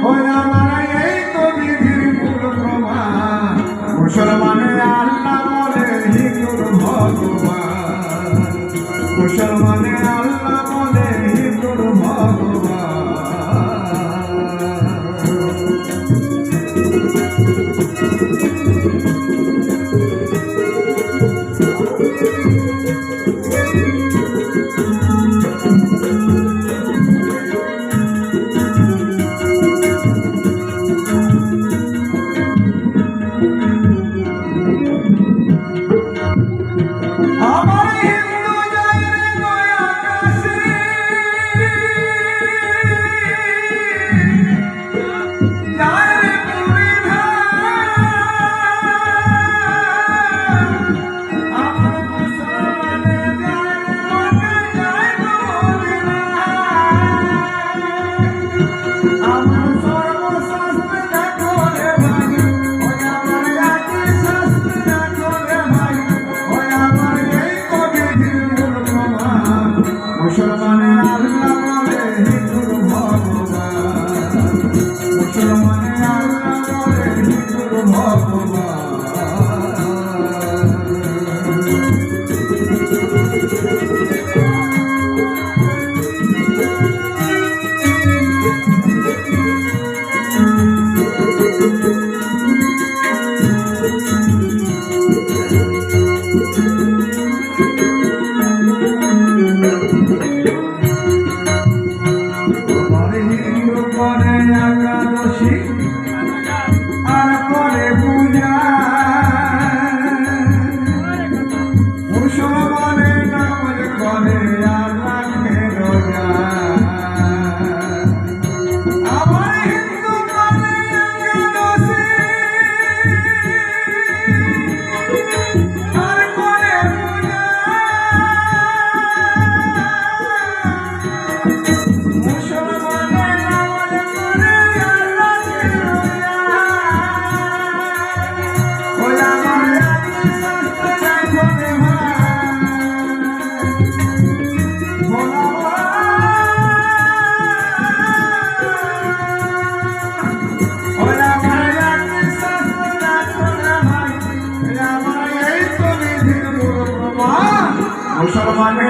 ওই আমার এই তো বিধির মূল প্রমাণ মুসলমানে আল্লাহ বলে হিন্দুর ভগবান মুসলমানে আল্লাহ বলে হিন্দুর ভগবান মুসলমানে আল্লাহ বলে হিন্দুর ভগবান মুসলমানে আল্লাহ বলে হিন্দুর ভগবান একাদশী আর করে পূজা মুসলমানে নামাজ করে আর রাখে রোজা আমার হিন্দু করে একাদশী আর করে পূজা মুসলমানে নামাজ করে মুসলমানে